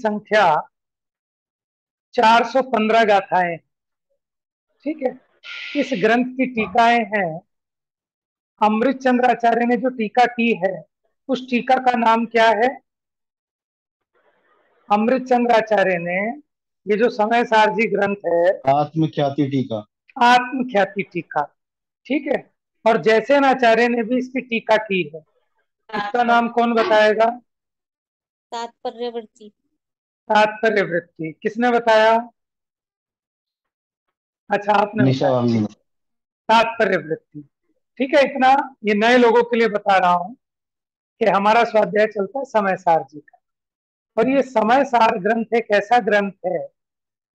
संख्या 415 गाथाएं। ठीक है, इस ग्रंथ की टीकाएं हैं। अमृत चंद्र आचार्य ने जो टीका की है उस टीका का नाम क्या है? अमृत चंद्र आचार्य ने ये जो समय सारजी ग्रंथ है, आत्मख्याति टीका। आत्मख्याति टीका। ठीक है, और जैसे आचार्य ने भी इसकी टीका की है, इसका नाम कौन बताएगा? तात्पर्यवर्ती। तात्पर्य वृत्ति। किसने बताया? अच्छा, आपने निशा बताया। भाभी ने। तात्पर्य वृत्ति। ठीक है, इतना ये नए लोगों के लिए बता रहा हूं कि हमारा स्वाध्याय चलता है समय सार जी का। और ये समय सार ग्रंथ एक ऐसा ग्रंथ है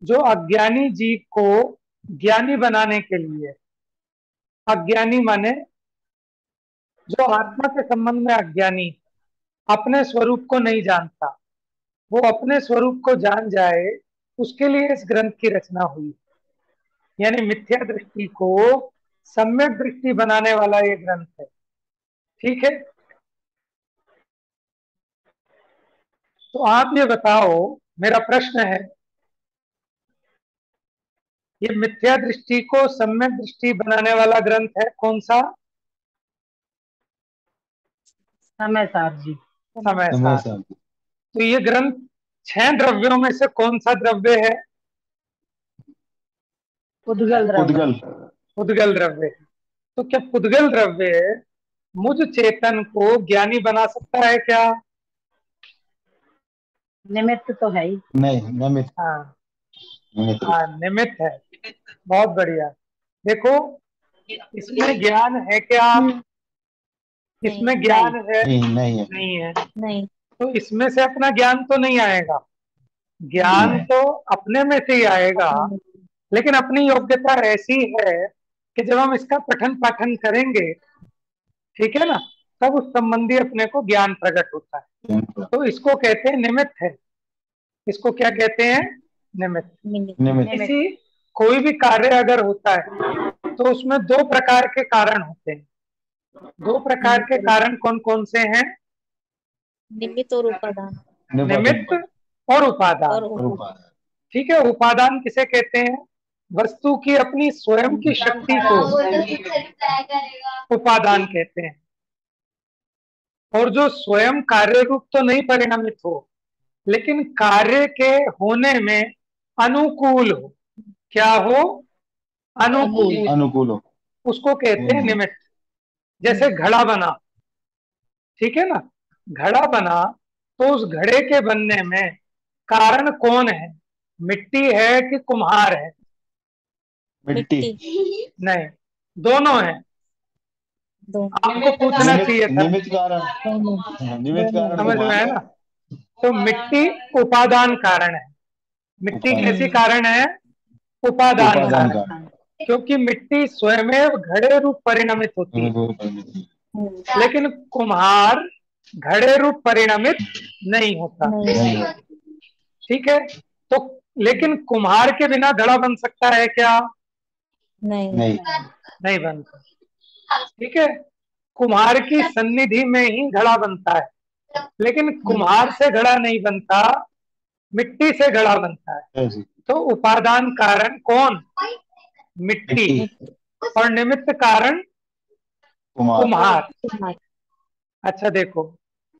जो अज्ञानी जीव को ज्ञानी बनाने के लिए, अज्ञानी माने जो आत्मा के संबंध में अज्ञानी, अपने स्वरूप को नहीं जानता, वो अपने स्वरूप को जान जाए, उसके लिए इस ग्रंथ की रचना हुई। यानी मिथ्या दृष्टि को सम्यक दृष्टि बनाने वाला ये ग्रंथ है। ठीक है, तो आप ये बताओ, मेरा प्रश्न है, ये मिथ्या दृष्टि को सम्यक दृष्टि बनाने वाला ग्रंथ है कौन सा? समय सार जी। समय समय सार। सार। तो ये ग्रंथ 6 द्रव्यों में से कौन सा द्रव्य है? उद्गल द्रव्य। उद्गल। पुद्गल द्रव्य है। तो क्या पुद्गल द्रव्य मुझ चेतन को ज्ञानी बना सकता है क्या? निमित्त तो है ही। नहीं, निमित्त। हाँ, निमित्त। हाँ निमित्त है। बहुत बढ़िया। देखो, इसमें ज्ञान है क्या? इसमें नहीं। ज्ञान है? नहीं, नहीं है। नहीं है। नहीं। तो इसमें से अपना ज्ञान तो नहीं आएगा। ज्ञान तो अपने में से ही आएगा, लेकिन अपनी योग्यता ऐसी है कि जब हम इसका पठन पाठन करेंगे, ठीक है ना, तब उस संबंधी अपने को ज्ञान प्रकट होता है। तो इसको कहते हैं निमित्त है। इसको क्या कहते हैं? निमित्त। निमित्त। किसी कोई भी कार्य अगर होता है तो उसमें 2 प्रकार के कारण होते हैं। 2 प्रकार के कारण कौन कौन से हैं? निमित्त और उपादान। निमित्त और उपादान। और उपादान। ठीक है, उपादान किसे कहते हैं? वस्तु की अपनी स्वयं की शक्ति को उपादान कहते हैं। और जो स्वयं कार्य रूप तो नहीं परिणमित हो, लेकिन कार्य के होने में अनुकूल हो। क्या हो? अनुकूल। अनुकूल हो। उसको कहते हैं निमित्त। जैसे घड़ा बना, ठीक है ना, घड़ा बना, तो उस घड़े के बनने में कारण कौन है? मिट्टी है कि कुम्हार है? मिट्टी। नहीं, दोनों है। आपको पूछना चाहिए था। निमित्त कारण। निमित्त कारण समझ में आया कुम्हार ना? है। तो मिट्टी उपादान कारण है। मिट्टी कैसी कारण है? उपादान उपादान कारण। कारण। क्योंकि मिट्टी स्वयं घड़े रूप परिणमित होती है, लेकिन कुम्हार घड़े रूप परिणमित नहीं होता। ठीक है, तो लेकिन कुम्हार के बिना घड़ा बन सकता है क्या? नहीं। नहीं बनता। ठीक है, कुम्हार की सन्निधि में ही घड़ा बनता है, लेकिन कुम्हार से घड़ा नहीं बनता, मिट्टी से घड़ा बनता है। तो उपादान कारण कौन? मिट्टी। और निमित्त कारण कुम्हार। अच्छा देखो,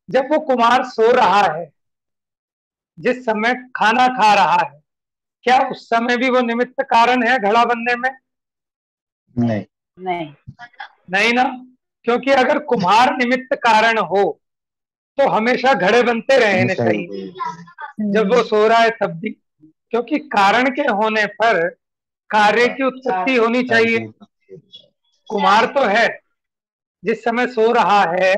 जब वो कुम्हार सो रहा है, जिस समय खाना खा रहा है, क्या उस समय भी वो निमित्त कारण है घड़ा बनने में? नहीं। नहीं। नहीं ना, क्योंकि अगर कुम्हार निमित्त कारण हो तो हमेशा घड़े बनते रहने चाहिए, जब वो सो रहा है तब भी। क्योंकि कारण के होने पर कार्य की उत्पत्ति होनी चाहिए। कुम्हार तो है, जिस समय सो रहा है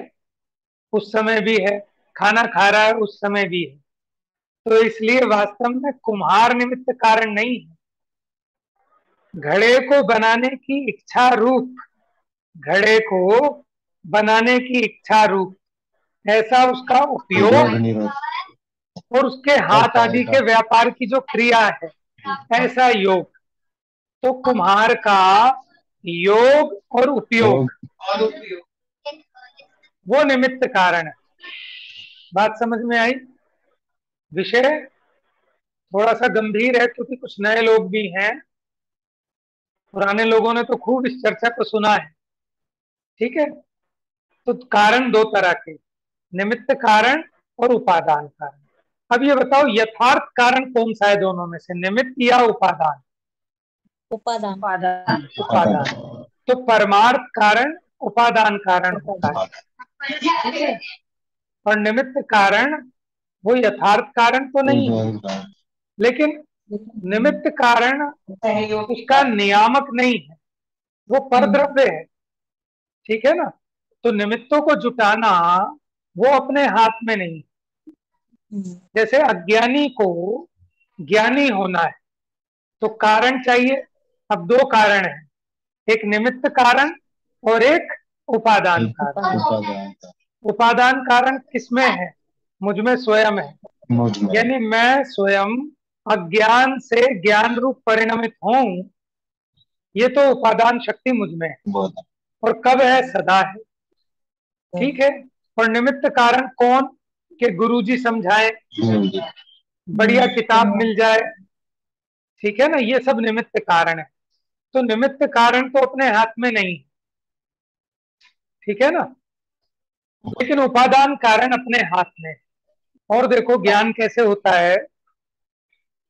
उस समय भी है, खाना खा रहा है उस समय भी है। तो इसलिए वास्तव में कुम्हार निमित्त कारण नहीं है। घड़े को बनाने की इच्छा रूप, घड़े को बनाने की इच्छा रूप, ऐसा उसका उपयोग और उसके हाथ आदि के व्यापार की जो क्रिया है, ऐसा योग। तो कुम्हार का योग और उपयोग वो निमित्त कारण है। बात समझ में आई? विषय थोड़ा सा गंभीर है क्योंकि कुछ नए लोग भी हैं, पुराने लोगों ने तो खूब इस चर्चा को सुना है। ठीक है, तो कारण दो तरह के, निमित्त कारण और उपादान कारण। अब ये बताओ यथार्थ कारण कौन सा है दोनों में से, निमित्त या उपादान? उपादान। उपादान। उपादान। तो परमार्थ कारण उपादान कारण होता है, ठीक है। और निमित्त कारण वो यथार्थ कारण तो नहीं है, लेकिन निमित्त कारण उसका नियामक नहीं है, वो परद्रव्य है। ठीक है ना, तो निमित्तों को जुटाना वो अपने हाथ में नहीं। जैसे अज्ञानी को ज्ञानी होना है तो कारण चाहिए। अब दो कारण है, एक निमित्त कारण और एक उपादान कारण। उपादान कारण किसमें है? मुझमें स्वयं है। यानी मैं स्वयं अज्ञान से ज्ञान रूप परिणमित हूं, ये तो उपादान शक्ति मुझमें है। और कब है? सदा है। ठीक है। और निमित्त कारण कौन? के गुरुजी समझाए, बढ़िया किताब मिल जाए, ठीक है ना, ये सब निमित्त कारण है। तो निमित्त कारण तो अपने हाथ में नहीं, ठीक है ना, लेकिन उपादान कारण अपने हाथ में। और देखो ज्ञान कैसे होता है,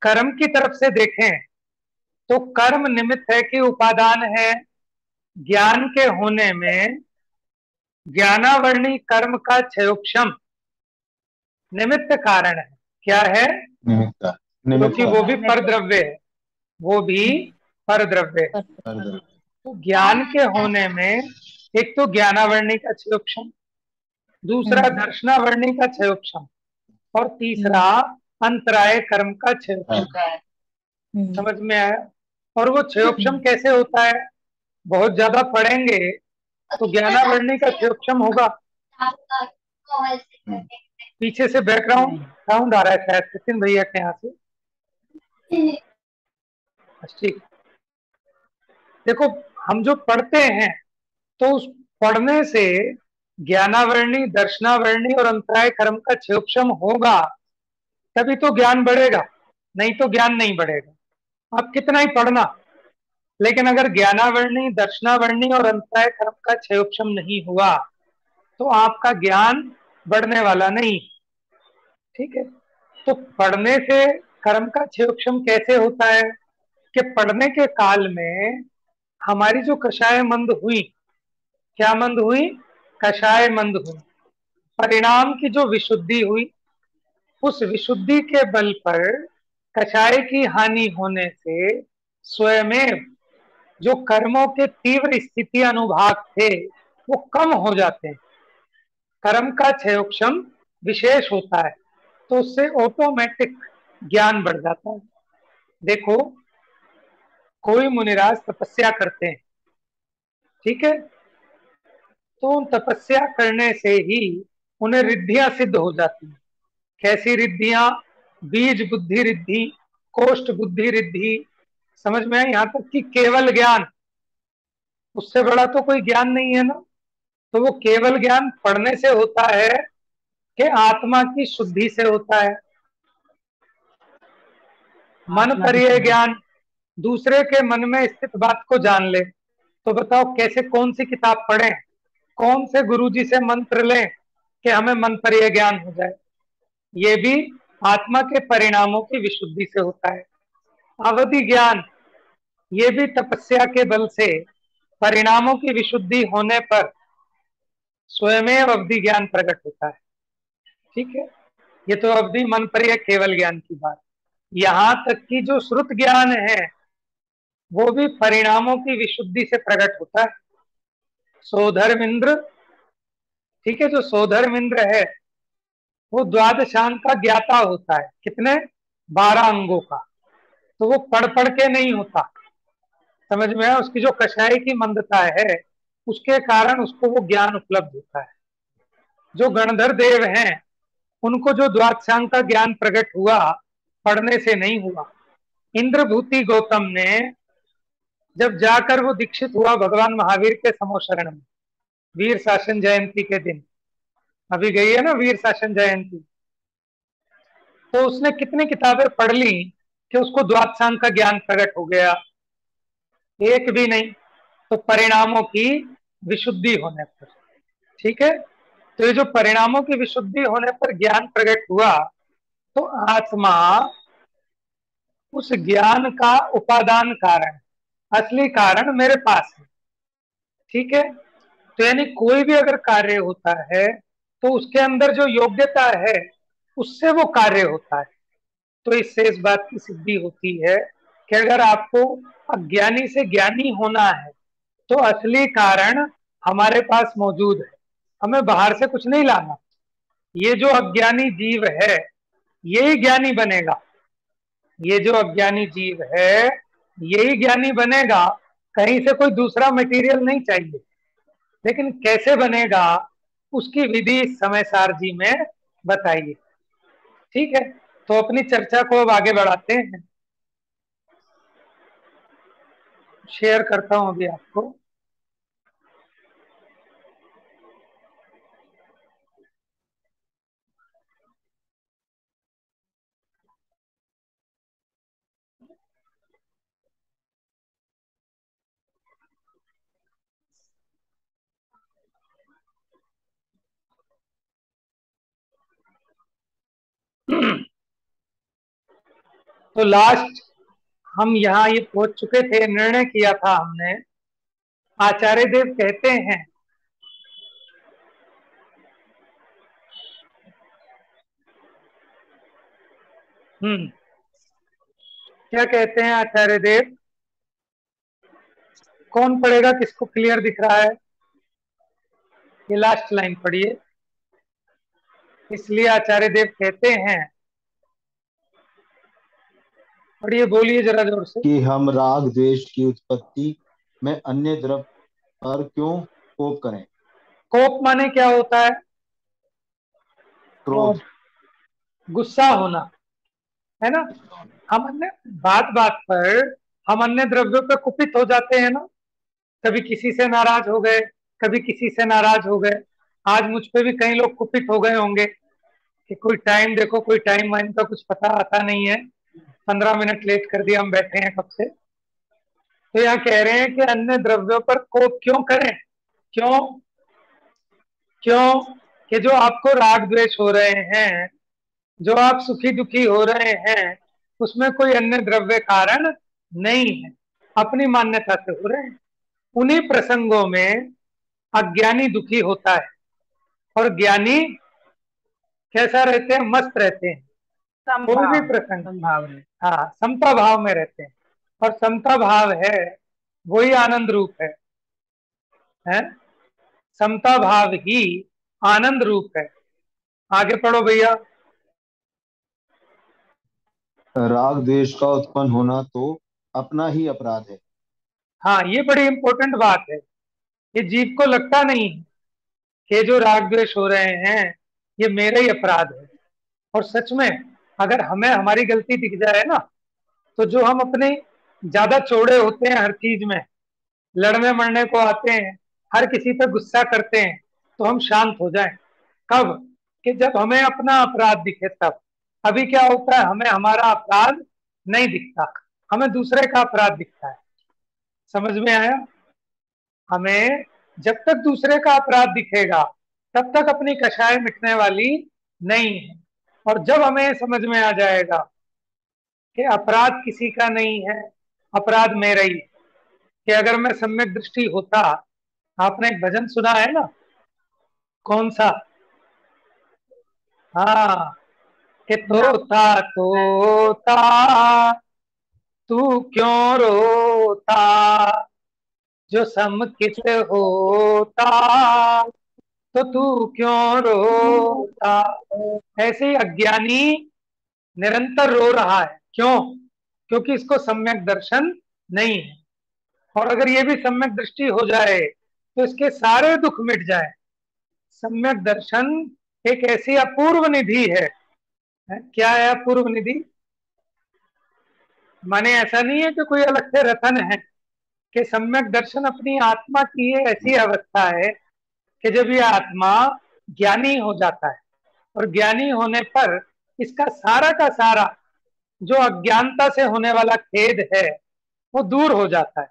कर्म की तरफ से देखें तो कर्म निमित्त है कि उपादान है? ज्ञान के होने में ज्ञानावरणी कर्म का क्षयोक्षम निमित्त कारण है। क्या है? क्योंकि वो भी परद्रव्य है, वो भी परद्रव्य है। तो ज्ञान के होने में एक तो ज्ञानावरणी का क्षयोक्षम, दूसरा दर्शनावरणी का क्षयोक्षम, और तीसरा अंतराय कर्म का क्षयोक्षम। समझ में आया? और वो क्षयोक्षम कैसे होता है? बहुत ज्यादा पढ़ेंगे तो ज्ञानावरणी का क्षयोक्षम होगा। पीछे से बैकग्राउंड साउंड आ रहा है शायद सचिन भैया के यहाँ से। ठीक, देखो हम जो पढ़ते हैं तो उस पढ़ने से ज्ञानावरणी, दर्शनावरणी और अंतराय कर्म का क्षयोक्षम होगा, तभी तो ज्ञान बढ़ेगा, नहीं तो ज्ञान नहीं बढ़ेगा। आप कितना ही पढ़ना, लेकिन अगर ज्ञानावरणी, दर्शनावरणी और अंतराय कर्म का क्षयोक्षम नहीं हुआ तो आपका ज्ञान बढ़ने वाला नहीं। ठीक है, तो पढ़ने से कर्म का क्षयोक्षम कैसे होता है कि पढ़ने के काल में हमारी जो कषाय मंद हुई, क्या मंद हुई? कषाय मंद हुई, परिणाम की जो विशुद्धि हुई, उस विशुद्धि के बल पर कषाय की हानि होने से स्वयमेव जो कर्मों के तीव्र स्थिति अनुभाग थे वो कम हो जाते हैं। कर्म का क्षयोक्षम विशेष होता है तो उससे ऑटोमेटिक ज्ञान बढ़ जाता है। देखो कोई मुनिराज तपस्या करते हैं, ठीक है, तो उन तपस्या करने से ही उन्हें रिद्धियां सिद्ध हो जाती हैं। कैसी रिद्धियां? बीज बुद्धि रिद्धि, कोष्ठ बुद्धि रिद्धि, समझ में? यहां तक कि केवल ज्ञान, उससे बड़ा तो कोई ज्ञान नहीं है ना। तो वो केवल ज्ञान पढ़ने से होता है कि आत्मा की शुद्धि से होता है। मन परिय ज्ञान, दूसरे के मन में स्थित बात को जान ले। तो बताओ कैसे, कौन सी किताब पढ़ें, कौन से गुरुजी से मंत्र लें कि हमें मन परिय ज्ञान हो जाए? ये भी आत्मा के परिणामों की विशुद्धि से होता है। अवधि ज्ञान, ये भी तपस्या के बल से परिणामों की विशुद्धि होने पर स्वयमेव अवधि ज्ञान प्रकट होता है। ठीक है, ये तो अवधि मन परिय केवल ज्ञान की बात। यहां तक कि जो श्रुत ज्ञान है वो भी परिणामों की विशुद्धि से प्रकट होता है। सोधर्मिंद्र, ठीक है, जो सोधर्मिंद्र है वो द्वादशांग का ज्ञाता होता है। कितने? 12 अंगों का। तो वो पढ़ पढ़ के नहीं होता, समझ में है? उसकी जो कषाय की मंदता है उसके कारण उसको वो ज्ञान उपलब्ध होता है। जो गणधर देव हैं उनको जो द्वादशांग का ज्ञान प्रकट हुआ पढ़ने से नहीं हुआ। इंद्रभूति गौतम ने जब जाकर वो दीक्षित हुआ भगवान महावीर के समोशरण में, वीर शासन जयंती के दिन, अभी गई है ना वीर शासन जयंती, तो उसने कितनी किताबें पढ़ ली कि उसको द्वादशांग का ज्ञान प्रकट हो गया? एक भी नहीं। तो परिणामों की विशुद्धि होने पर, ठीक है, तो ये जो परिणामों की विशुद्धि होने पर ज्ञान प्रकट हुआ, तो आत्मा उस ज्ञान का उपादान कारण, असली कारण मेरे पास है, ठीक है। तो यानी कोई भी अगर कार्य होता है तो उसके अंदर जो योग्यता है उससे वो कार्य होता है। तो इससे इस बात की सिद्धि होती है कि अगर आपको अज्ञानी से ज्ञानी होना है तो असली कारण हमारे पास मौजूद है, हमें बाहर से कुछ नहीं लाना। ये जो अज्ञानी जीव है यही ज्ञानी बनेगा, ये जो अज्ञानी जीव है यही ज्ञानी बनेगा, कहीं से कोई दूसरा मटेरियल नहीं चाहिए। लेकिन कैसे बनेगा उसकी विधि इस समय सार जी में बताइए, ठीक है। तो अपनी चर्चा को अब आगे बढ़ाते हैं। शेयर करता हूं अभी आपको। तो लास्ट हम यहाँ ये पहुंच चुके थे, निर्णय किया था हमने। आचार्य देव कहते हैं क्या कहते हैं आचार्य देव? कौन पढ़ेगा, किसको क्लियर दिख रहा है? ये लास्ट लाइन पढ़िए। इसलिए आचार्य देव कहते हैं, पढ़िए, बोलिए जरा जोर से। कि हम राग द्वेष की उत्पत्ति में अन्य द्रव्य पर क्यों कोप करें। कोप माने क्या होता है? क्रोध। गुस्सा होना, है ना। हम अन्य बात बात पर हम अन्य द्रव्यों पर कुपित हो जाते हैं ना। कभी किसी से नाराज हो गए, कभी किसी से नाराज हो गए। आज मुझ पे भी कई लोग कुपित हो गए होंगे कि कोई टाइम देखो, कोई टाइम वाइम का कुछ पता आता नहीं है, 15 मिनट लेट कर दिया, हम बैठे हैं कब से। तो यहाँ कह रहे हैं कि अन्य द्रव्यों पर कोप क्यों करें? क्यों? क्यों कि जो आपको राग द्वेष हो रहे हैं, जो आप सुखी दुखी हो रहे हैं, उसमें कोई अन्य द्रव्य कारण नहीं है, अपनी मान्यता से हो रहे हैं। उन्हीं प्रसंगों में अज्ञानी दुखी होता है और ज्ञानी कैसा रहते हैं? मस्त रहते हैं। कोई भी प्रसंग, संभाव है। हाँ, समता भाव में रहते हैं। और समता भाव है वही आनंद रूप है? समता भाव ही आनंद रूप है। आगे पढ़ो भैया। राग द्वेष का उत्पन्न होना तो अपना ही अपराध है। हाँ, ये बड़ी इंपॉर्टेंट बात है। ये जीव को लगता नहीं है कि जो राग द्वेष हो रहे हैं ये मेरा ही अपराध है। और सच में अगर हमें हमारी गलती दिख जाए ना, तो जो हम अपने ज्यादा चौड़े होते हैं, हर चीज में लड़ने मरने को आते हैं, हर किसी पे गुस्सा करते हैं, तो हम शांत हो जाएं। कब? कि जब हमें अपना अपराध दिखे तब। अभी क्या होता है, हमें हमारा अपराध नहीं दिखता, हमें दूसरे का अपराध दिखता है। समझ में आया? हमें जब तक दूसरे का अपराध दिखेगा तब तक अपनी कषाय मिटने वाली नहीं है। और जब हमें समझ में आ जाएगा कि अपराध किसी का नहीं है, अपराध मेरा ही है, कि अगर मैं सम्यक दृष्टि होता, आपने एक भजन सुना है ना, कौन सा? हाँ, कि तोता तोता तू क्यों रोता, जो समकित होता तो तू क्यों रोता। ऐसे ही अज्ञानी निरंतर रो रहा है, क्यों? क्योंकि इसको सम्यक दर्शन नहीं है। और अगर ये भी सम्यक दृष्टि हो जाए तो इसके सारे दुख मिट जाए। सम्यक दर्शन एक ऐसी अपूर्व निधि है। क्या है अपूर्व निधि? माने ऐसा नहीं है कि कोई अलग से रतन है, कि सम्यक दर्शन अपनी आत्मा की ये ऐसी अवस्था है कि जब ये आत्मा ज्ञानी हो जाता है, और ज्ञानी होने पर इसका सारा का सारा जो अज्ञानता से होने वाला खेद है वो दूर हो जाता है।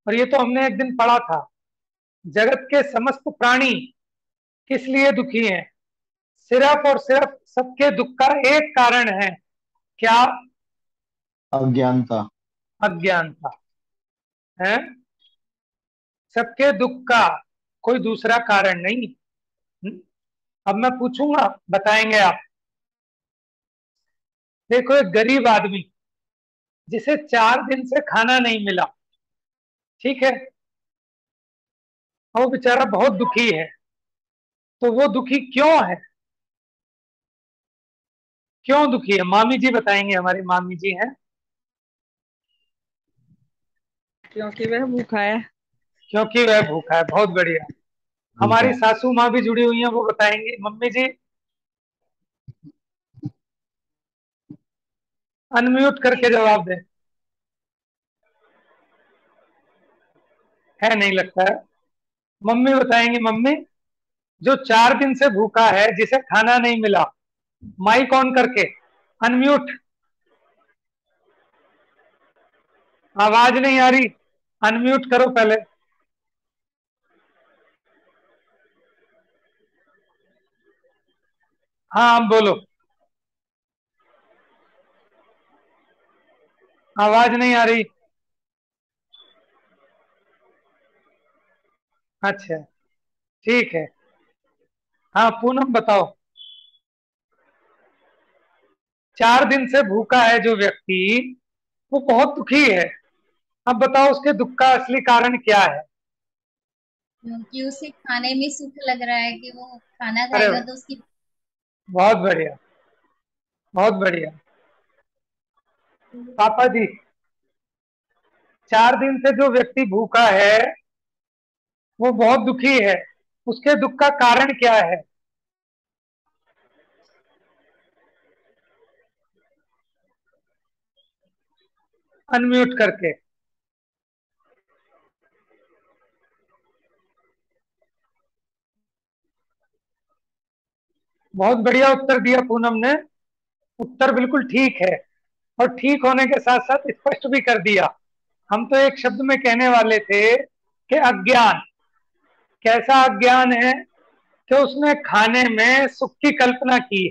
और ये तो हमने एक दिन पढ़ा था, जगत के समस्त प्राणी किस लिए दुखी हैं? सिर्फ और सिर्फ सबके दुख का एक कारण है, क्या? अज्ञानता। अज्ञानता है। सबके दुख का कोई दूसरा कारण नहीं। अब मैं पूछूंगा, बताएंगे आप। देखो, एक गरीब आदमी जिसे 4 दिन से खाना नहीं मिला, ठीक है, वो बेचारा बहुत दुखी है। तो वो दुखी क्यों है? क्यों दुखी है? मामी जी बताएंगे, हमारी मामी जी हैं। क्योंकि वह भूखा है। क्योंकि वह भूखा है। बहुत बढ़िया। हमारी भूखा। सासू माँ भी जुड़ी हुई हैं, वो बताएंगी। मम्मी जी अनम्यूट करके जवाब दें। है नहीं लगता है। मम्मी बताएंगी। मम्मी, जो 4 दिन से भूखा है, जिसे खाना नहीं मिला, माइक ऑन करके अनम्यूट। आवाज नहीं आ रही, अनम्यूट करो पहले। हाँ, आप बोलो। आवाज नहीं आ रही। अच्छा, ठीक है। हाँ पूनम बताओ। 4 दिन से भूखा है जो व्यक्ति, वो बहुत दुखी है। अब बताओ उसके दुख का असली कारण क्या है? क्योंकि उसे खाने में सुख लग रहा है कि वो खाना अरे खाएगा तो उसकी। बहुत बढ़िया, बहुत बढ़िया। पापा जी, 4 दिन से जो व्यक्ति भूखा है वो बहुत दुखी है, उसके दुख का कारण क्या है? अनम्यूट करके। बहुत बढ़िया उत्तर दिया पूनम ने। उत्तर बिल्कुल ठीक है, और ठीक होने के साथ साथ स्पष्ट भी कर दिया। हम तो एक शब्द में कहने वाले थे कि अज्ञान। कैसा अज्ञान है? कि उसने खाने में सुख की कल्पना की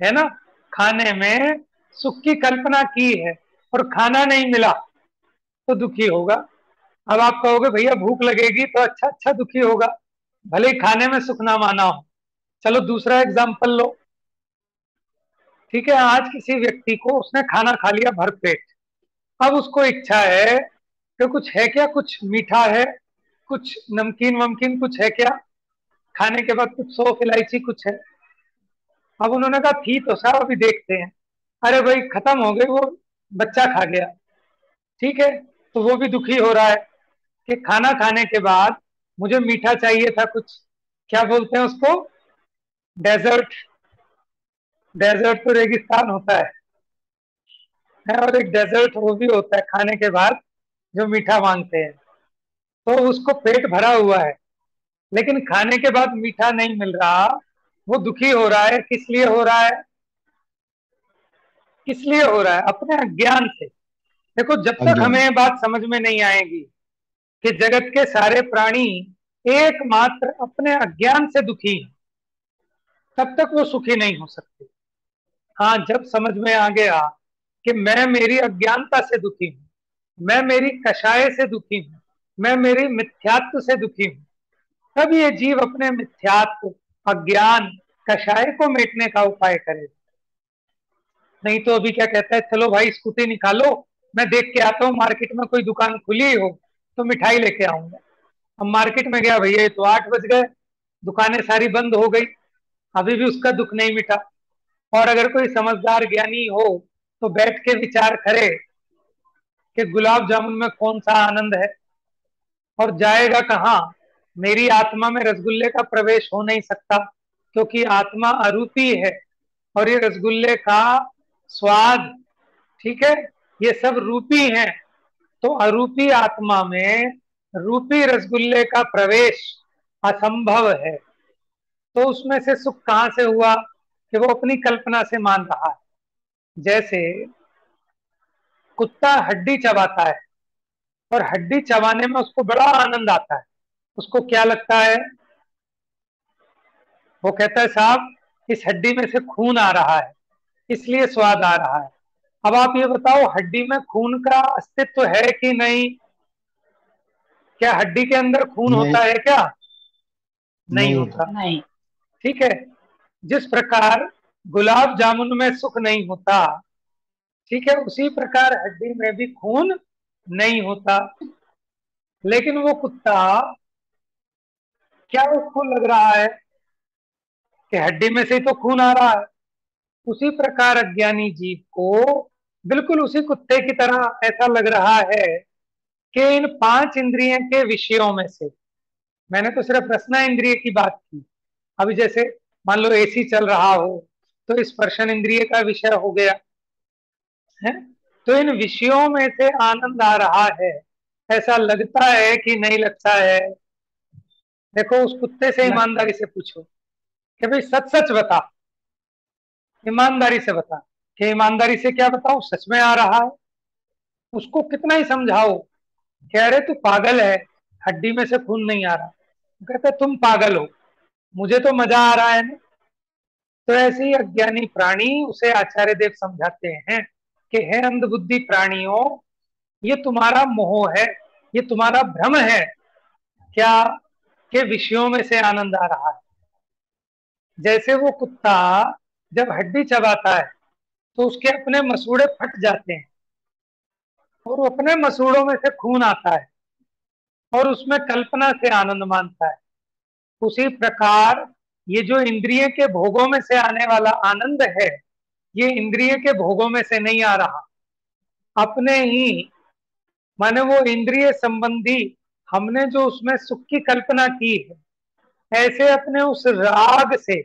है ना? खाने में सुख की कल्पना की है और खाना नहीं मिला तो दुखी होगा। अब आप कहोगे भैया भूख लगेगी तो अच्छा अच्छा दुखी होगा, भले ही खाने में सुख ना माना हो। चलो दूसरा एग्जाम्पल लो। ठीक है, आज किसी व्यक्ति को, उसने खाना खा लिया भरपेट। अब उसको इच्छा है कि कुछ है क्या, कुछ मीठा है, कुछ नमकीन वमकीन कुछ है क्या, खाने के बाद कुछ सौंफ इलायची कुछ है। अब उन्होंने कहा थी तो साहब अभी देखते हैं। अरे भाई खत्म हो गई, वो बच्चा खा गया। ठीक है, तो वो भी दुखी हो रहा है कि खाना खाने के बाद मुझे मीठा चाहिए था कुछ। क्या बोलते हैं उसको? डेजर्ट। डेजर्ट तो रेगिस्तान होता है, और एक डेजर्ट वो भी होता है खाने के बाद जो मीठा मांगते हैं। तो उसको पेट भरा हुआ है, लेकिन खाने के बाद मीठा नहीं मिल रहा। वो दुखी हो रहा है। किस लिए हो रहा है? किस लिए हो रहा है? अपने अज्ञान से। देखो, जब तक अज्ञान। हमें ये बात समझ में नहीं आएगी कि जगत के सारे प्राणी एकमात्र अपने अज्ञान से दुखी हैं, तब तक वो सुखी नहीं हो सकते। हाँ, जब समझ में आ गया कि मैं मेरी अज्ञानता से दुखी हूं, मैं मेरी कषाय से दुखी हूं, मैं मेरी मिथ्यात्व से दुखी हूं, तब ये जीव अपने मिथ्यात्व, अज्ञान, कषाय को मिटने का उपाय करे। नहीं तो अभी क्या कहता है, चलो भाई स्कूटी निकालो, मैं देख के आता हूँ मार्केट में कोई दुकान खुली हो तो मिठाई लेके आऊंगा। अब मार्केट में गया, भैया ये तो 8 बज गए, दुकानें सारी बंद हो गई, अभी भी उसका दुख नहीं मिटा। और अगर कोई समझदार ज्ञानी हो तो बैठ के विचार करे कि गुलाब जामुन में कौन सा आनंद है, और जाएगा कहाँ? मेरी आत्मा में रसगुल्ले का प्रवेश हो नहीं सकता, क्योंकि आत्मा अरूपी है, और ये रसगुल्ले का स्वाद, ठीक है, ये सब रूपी हैं। तो अरूपी आत्मा में रूपी रसगुल्ले का प्रवेश असंभव है। तो उसमें से सुख कहां से हुआ? कि वो अपनी कल्पना से मान रहा है। जैसे कुत्ता हड्डी चबाता है और हड्डी चबाने में उसको बड़ा आनंद आता है। उसको क्या लगता है? वो कहता है साहब इस हड्डी में से खून आ रहा है, इसलिए स्वाद आ रहा है। अब आप ये बताओ, हड्डी में खून का अस्तित्व है कि नहीं? क्या हड्डी के अंदर खून नहीं, होता है क्या? नहीं नहीं होता। होता। नहीं। ठीक है। जिस प्रकार गुलाब जामुन में सुख नहीं होता, ठीक है, उसी प्रकार हड्डी में भी खून नहीं होता। लेकिन वो कुत्ता, क्या उसको लग रहा है कि हड्डी में से ही तो खून आ रहा है? उसी प्रकार अज्ञानी जीव को बिल्कुल उसी कुत्ते की तरह ऐसा लग रहा है कि इन पांच इंद्रियों के विषयों में से, मैंने तो सिर्फ रसना इंद्रिय की बात की, अभी जैसे मान लो एसी चल रहा हो तो स्पर्शन इंद्रिय का विषय हो गया है। तो इन विषयों में से आनंद आ रहा है, ऐसा लगता है कि नहीं लगता है? देखो उस कुत्ते से लगता ईमानदारी है। से पूछो कि भाई सच सच बता, ईमानदारी से बता कि ईमानदारी से क्या बताऊं, सच में आ रहा है? उसको कितना ही समझाओ, कह रहे तू पागल है, हड्डी में से खून नहीं आ रहा। कहते तुम पागल हो, मुझे तो मजा आ रहा है ना। तो ऐसे ही अज्ञानी प्राणी उसे आचार्य देव समझाते हैं कि हे अंधबुद्धि प्राणियों, ये तुम्हारा मोह है, ये तुम्हारा भ्रम है। क्या? के विषयों में से आनंद आ रहा है। जैसे वो कुत्ता जब हड्डी चबाता है तो उसके अपने मसूड़े फट जाते हैं और अपने मसूड़ों में से खून आता है और उसमें कल्पना से आनंद मानता है। उसी प्रकार ये जो इंद्रिय के भोगों में से आने वाला आनंद है, ये इंद्रिय के भोगों में से नहीं आ रहा, अपने ही माने वो इंद्रिय संबंधी हमने जो उसमें सुख की कल्पना की है, ऐसे अपने उस राग से,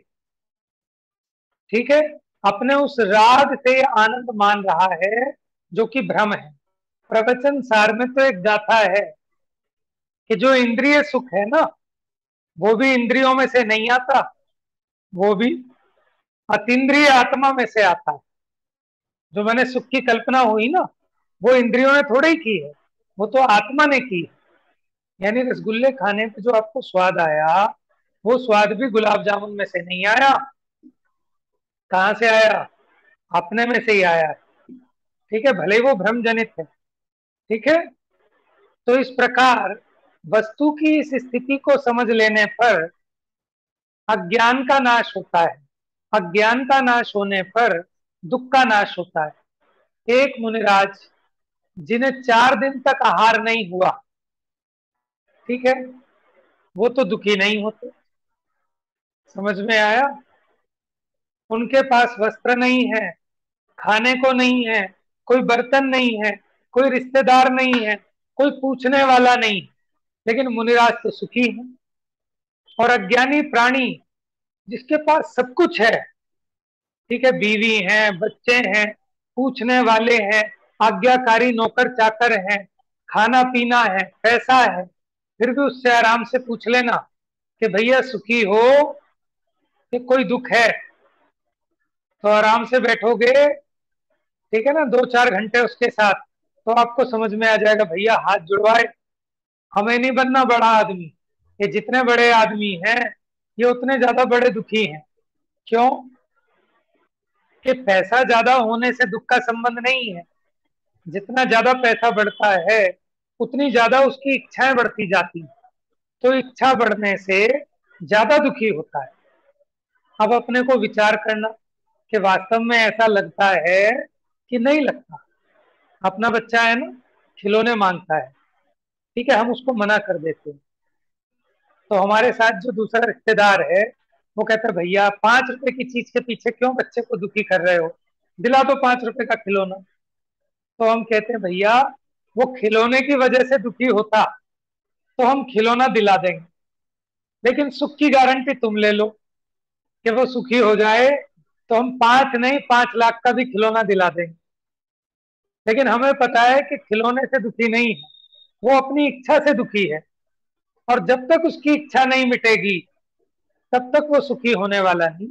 ठीक है, अपने उस राग से आनंद मान रहा है, जो कि भ्रम है। प्रवचन सार में तो एक गाथा है कि जो इंद्रिय सुख है ना, वो भी इंद्रियों में से नहीं आता, वो भी अतीन्द्रिय आत्मा में से आता है। जो मैंने सुख की कल्पना हुई ना, वो इंद्रियों ने थोड़ी ही की है, वो तो आत्मा ने की है। यानी रसगुल्ले खाने पे जो आपको स्वाद आया, वो स्वाद भी गुलाब जामुन में से नहीं आया। कहां से आया? अपने में से ही आया है। ठीक है, भले ही वो भ्रम जनित है। ठीक है। तो इस प्रकार वस्तु की इस स्थिति को समझ लेने पर अज्ञान का नाश होता है। अज्ञान का नाश होने पर दुख का नाश होता है। एक मुनिराज जिन्हें 4 दिन तक आहार नहीं हुआ, ठीक है, वो तो दुखी नहीं होते। समझ में आया? उनके पास वस्त्र नहीं है, खाने को नहीं है, कोई बर्तन नहीं है, कोई रिश्तेदार नहीं है, कोई पूछने वाला नहीं, लेकिन मुनिराज तो सुखी है। और अज्ञानी प्राणी जिसके पास सब कुछ है, ठीक है, बीवी है, बच्चे हैं, पूछने वाले हैं, आज्ञाकारी नौकर चाकर हैं, खाना पीना है, पैसा है, फिर भी उससे आराम से पूछ लेना कि भैया सुखी हो कि कोई दुख है, तो आराम से बैठोगे, ठीक है ना, 2-4 घंटे उसके साथ, तो आपको समझ में आ जाएगा भैया हाथ जुड़वाए, हमें नहीं बनना बड़ा आदमी। ये जितने बड़े आदमी हैं, ये उतने ज्यादा बड़े दुखी हैं। क्यों? कि पैसा ज्यादा होने से दुख का संबंध नहीं है। जितना ज्यादा पैसा बढ़ता है, उतनी ज्यादा उसकी इच्छाएं बढ़ती जाती हैं, तो इच्छा बढ़ने से ज्यादा दुखी होता है। अब अपने को विचार करना कि वास्तव में ऐसा लगता है कि नहीं लगता। अपना बच्चा है ना, खिलौने मांगता है, ठीक है, हम उसको मना कर देते हैं, तो हमारे साथ जो दूसरा रिश्तेदार है, वो कहता है भैया 5 रुपए की चीज के पीछे क्यों बच्चे को दुखी कर रहे हो, दिला दो 5 रुपए का खिलौना। तो हम कहते हैं भैया वो खिलौने की वजह से दुखी होता तो हम खिलौना दिला देंगे, लेकिन सुख की गारंटी तुम ले लो कि वो सुखी हो जाए, तो हम 5 नहीं 5 लाख का भी खिलौना दिला देंगे। लेकिन हमें पता है कि खिलौने से दुखी नहीं है, वो अपनी इच्छा से दुखी है, और जब तक उसकी इच्छा नहीं मिटेगी तब तक वो सुखी होने वाला नहीं।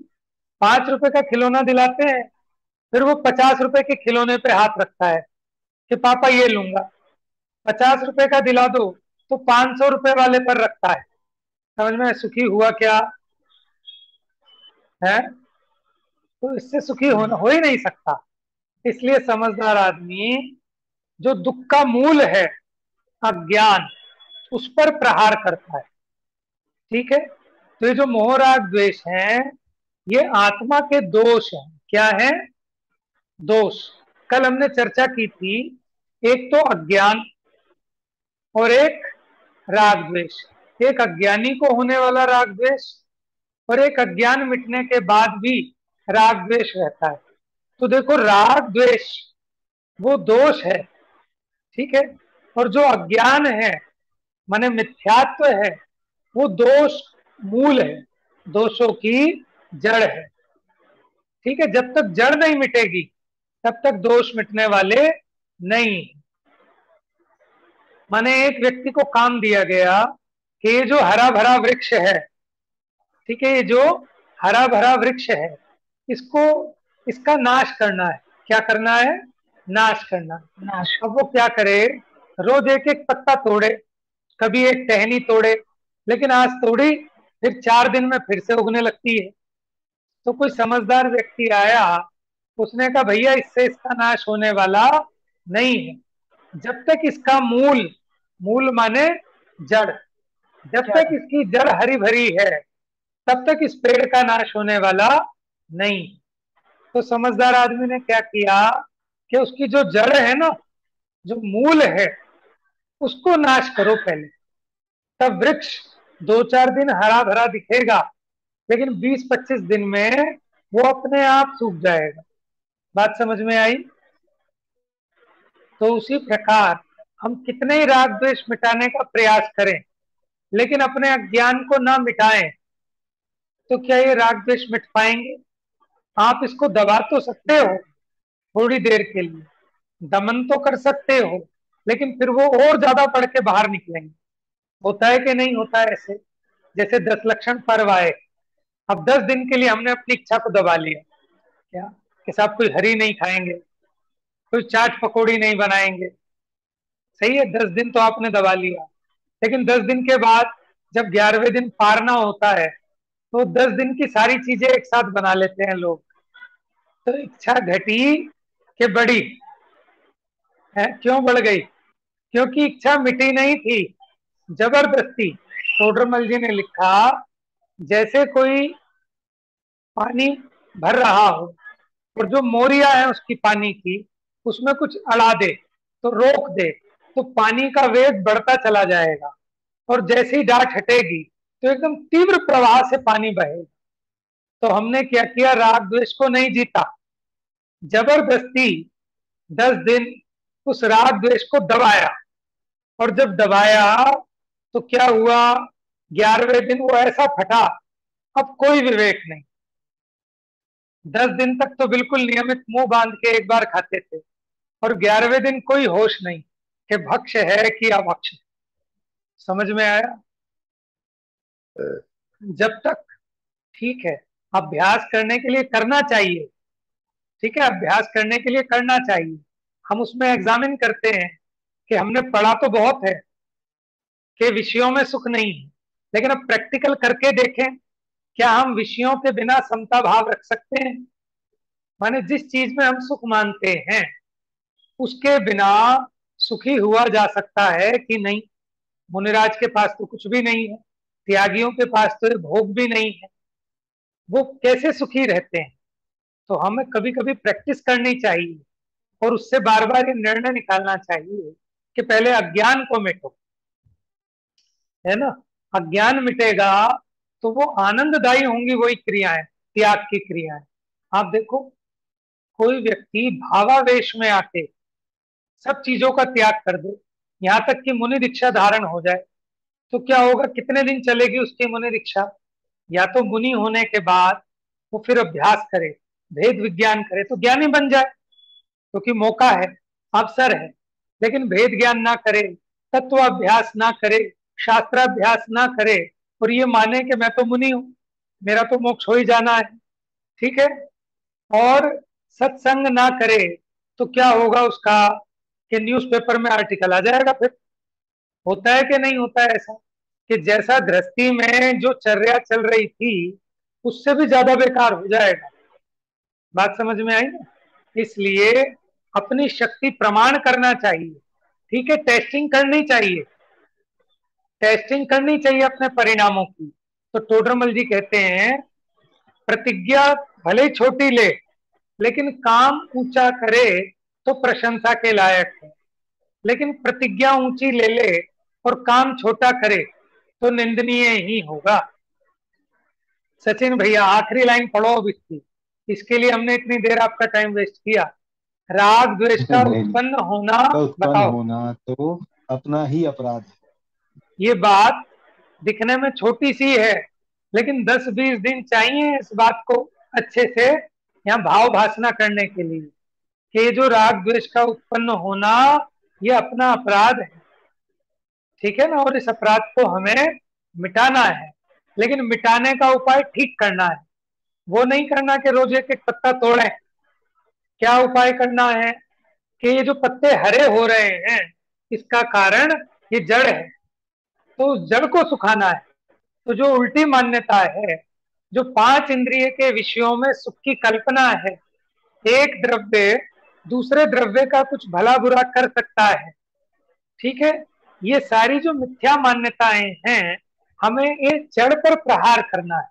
₹5 का खिलौना दिलाते हैं, फिर वो ₹50 के खिलौने पे हाथ रखता है कि पापा ये लूंगा। ₹50 का दिला दो तो ₹500 वाले पर रखता है। समझ में सुखी हुआ क्या है? तो इससे सुखी होना हो ही नहीं सकता। इसलिए समझदार आदमी जो दुख का मूल है अज्ञान, उस पर प्रहार करता है। ठीक है, तो ये जो मोह राग द्वेष है ये आत्मा के दोष हैं। क्या है? दोष। कल हमने चर्चा की थी, एक तो अज्ञान और एक राग द्वेष। एक अज्ञानी को होने वाला राग द्वेष और एक अज्ञान मिटने के बाद भी राग द्वेष रहता है। तो देखो, राग द्वेष वो दोष है, ठीक है, और जो अज्ञान है माने मिथ्यात्व है वो दोष मूल है, दोषों की जड़ है। ठीक है, जब तक जड़ नहीं मिटेगी तब तक दोष मिटने वाले नहीं। माने एक व्यक्ति को काम दिया गया कि ये जो हरा भरा वृक्ष है, ठीक है, ये जो हरा भरा वृक्ष है इसको इसका नाश करना है। क्या करना है? नाश करना। नाश। अब वो क्या करे? रोज एक एक पत्ता तोड़े, कभी एक टहनी तोड़े, लेकिन आज तोड़ी फिर 4 दिन में फिर से उगने लगती है। तो कोई समझदार व्यक्ति आया, उसने कहा भैया इससे इसका नाश होने वाला नहीं है। जब तक इसका मूल, मूल माने जड़, जब तक इसकी जड़ हरी भरी है तब तक इस पेड़ का नाश होने वाला नहीं। तो समझदार आदमी ने क्या किया कि उसकी जो जड़ है ना, जो मूल है, उसको नाश करो पहले, तब वृक्ष 2-4 दिन हरा भरा दिखेगा, लेकिन 20-25 दिन में वो अपने आप सूख जाएगा। बात समझ में आई? तो उसी प्रकार हम कितने ही राग द्वेष मिटाने का प्रयास करें लेकिन अपने अज्ञान को ना मिटाएं तो क्या ये राग द्वेष मिट पाएंगे? आप इसको दबा तो सकते हो थोड़ी देर के लिए, दमन तो कर सकते हो, लेकिन फिर वो और ज्यादा बढ़ के बाहर निकलेंगे। होता है कि नहीं होता है ऐसे? जैसे 10 लक्षण पर्व आए, अब 10 दिन के लिए हमने अपनी इच्छा को दबा लिया, क्या कि साहब कोई हरी नहीं खाएंगे, कोई चाट पकौड़ी नहीं बनाएंगे। सही है, 10 दिन तो आपने दबा लिया, लेकिन 10 दिन के बाद जब 11वें दिन पारना होता है तो 10 दिन की सारी चीजें एक साथ बना लेते हैं लोग। तो इच्छा घटी कि बढ़ी है? क्यों बढ़ गई? क्योंकि इच्छा मिटी नहीं थी, जबरदस्ती। टोडरमल जी ने लिखा, जैसे कोई पानी भर रहा हो और जो मोरिया है उसकी पानी की, उसमें कुछ अड़ा दे तो रोक दे तो पानी का वेग बढ़ता चला जाएगा, और जैसे ही डांट हटेगी तो एकदम तीव्र प्रवाह से पानी बहेगा। तो हमने क्या किया? राग द्वेष को नहीं जीता, जबरदस्ती 10 दिन उस राग द्वेष को दबाया, और जब दबाया तो क्या हुआ? 11वें दिन वो ऐसा फटा, अब कोई विवेक नहीं। 10 दिन तक तो बिल्कुल नियमित मुंह बांध के एक बार खाते थे, और 11वें दिन कोई होश नहीं कि भक्ष है कि अभक्ष। समझ में आया? जब तक, ठीक है, अभ्यास करने के लिए करना चाहिए, ठीक है, अभ्यास करने के लिए करना चाहिए। हम उसमें एग्जामिन करते हैं कि हमने पढ़ा तो बहुत है कि विषयों में सुख नहीं है, लेकिन अब प्रैक्टिकल करके देखें, क्या हम विषयों के बिना समता भाव रख सकते हैं? माने जिस चीज में हम सुख मानते हैं उसके बिना सुखी हुआ जा सकता है कि नहीं? मुनिराज के पास तो कुछ भी नहीं है, त्यागियों के पास तो भोग भी नहीं है, वो कैसे सुखी रहते हैं? तो हमें कभी कभी प्रैक्टिस करनी चाहिए और उससे बार बार ये निर्णय निकालना चाहिए कि पहले अज्ञान को मिटो, है ना? अज्ञान मिटेगा तो वो आनंददायी होंगी वही क्रियाएं, त्याग की क्रियाएं। आप देखो, कोई व्यक्ति भावावेश में आके सब चीजों का त्याग कर दे, यहां तक कि मुनि दीक्षा धारण हो जाए, तो क्या होगा? कितने दिन चलेगी उसकी मुनि दीक्षा? या तो मुनि होने के बाद वो फिर अभ्यास करे, भेद विज्ञान करे तो ज्ञानी बन जाए, क्योंकि मौका है, अवसर है। लेकिन भेद ज्ञान ना करे, तत्व अभ्यास ना करे, शास्त्राभ्यास ना करे, और ये माने कि मैं तो मुनि हूं, मेरा तो मोक्ष हो ही जाना है, ठीक है। और सत्संग ना करे तो क्या होगा उसका, कि न्यूज़पेपर में आर्टिकल आ जाएगा। फिर होता है कि नहीं होता है ऐसा, कि जैसा गृहस्थी में जो चर्या चल रही थी उससे भी ज्यादा बेकार हो जाएगा। बात समझ में आई ना? इसलिए अपनी शक्ति प्रमाण करना चाहिए। ठीक है, टेस्टिंग करनी चाहिए, टेस्टिंग करनी चाहिए अपने परिणामों की। तो टोडरमल जी कहते हैं, प्रतिज्ञा भले ही छोटी ले लेकिन काम ऊंचा करे तो प्रशंसा के लायक है, लेकिन प्रतिज्ञा ऊंची ले ले और काम छोटा करे तो निंदनीय ही होगा। सचिन भैया आखिरी लाइन पढ़ो अब इसकी, इसके लिए हमने इतनी देर आपका टाइम वेस्ट किया। राग द्वेष का नहीं नहीं, उत्पन्न होना, का उत्पन्न बताओ। होना तो अपना ही अपराध है। ये बात दिखने में छोटी सी है, लेकिन 10-20 दिन चाहिए इस बात को अच्छे से यहाँ भाव भासना करने के लिए, कि जो राग द्वेष का उत्पन्न होना ये अपना अपराध है। ठीक है ना? और इस अपराध को हमें मिटाना है, लेकिन मिटाने का उपाय ठीक करना है। वो नहीं करना कि रोज एक एक पत्ता तोड़ें। क्या उपाय करना है, कि ये जो पत्ते हरे हो रहे हैं इसका कारण ये जड़ है, तो उस जड़ को सुखाना है। तो जो उल्टी मान्यता है, जो 5 इंद्रिय के विषयों में सुख की कल्पना है, एक द्रव्य दूसरे द्रव्य का कुछ भला बुरा कर सकता है, ठीक है, ये सारी जो मिथ्या मान्यताएं हैं, हमें ये जड़ पर प्रहार करना है।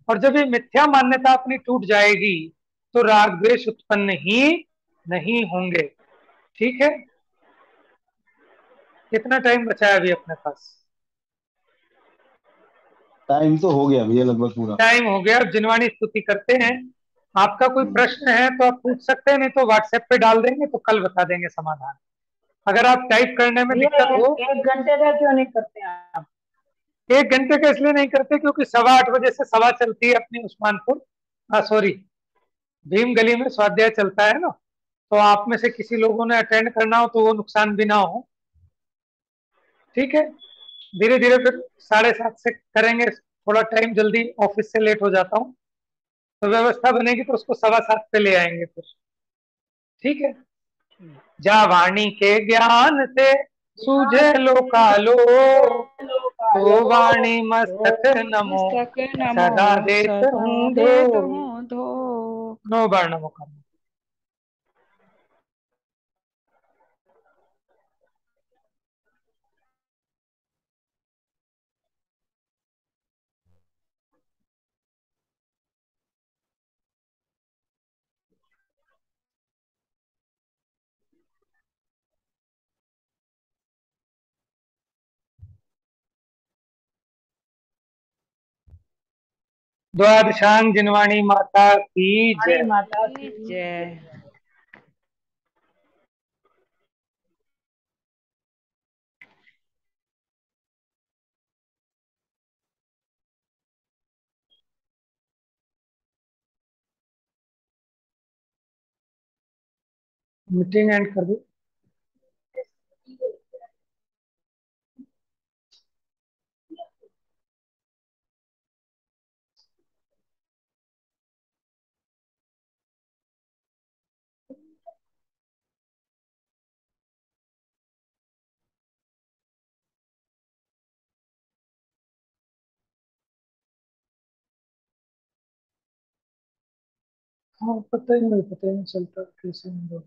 और जब ये मिथ्या मान्यता अपनी टूट जाएगी तो राग द्वेष उत्पन्न ही नहीं होंगे। ठीक है, कितना टाइम बचा है अभी अपने पास? टाइम तो हो गया भैया लगभग पूरा। टाइम हो गया, अब जिनवाणी स्तुति करते हैं। आपका कोई हम्म, प्रश्न है तो आप पूछ सकते हैं, नहीं तो व्हाट्सएप पे डाल देंगे तो कल बता देंगे समाधान। अगर आप टाइप करने में भैया दिक्कत हो। 1 घंटे का क्यों नहीं करते आप? 1 घंटे का इसलिए नहीं करते क्योंकि 8:15 से सभा चलती है अपनी उस्मानपुर, सॉरी, भीम गली में स्वाध्याय चलता है ना। तो आप में से किसी लोगों ने अटेंड करना हो तो वो नुकसान भी ना हो। ठीक है, धीरे धीरे फिर 7:30 से करेंगे, थोड़ा टाइम जल्दी ऑफिस से लेट हो जाता हूँ, तो व्यवस्था बनेगी तो उसको 7:15 पे ले आएंगे फिर। ठीक है, जा वाणी के ज्ञान से सूझे लोकालो, तो वाणी मस्तक नमो मस्तक नमो सदा देत सदा हूँ धो। देत हूँ धो। नो बार नमो करना। द्वादशांग जिनवाणी माता की हमारी जय। माता की की जय। मीटिंग एंड कर दो। हाँ, पता ही नहीं चलता कैसे हम लोग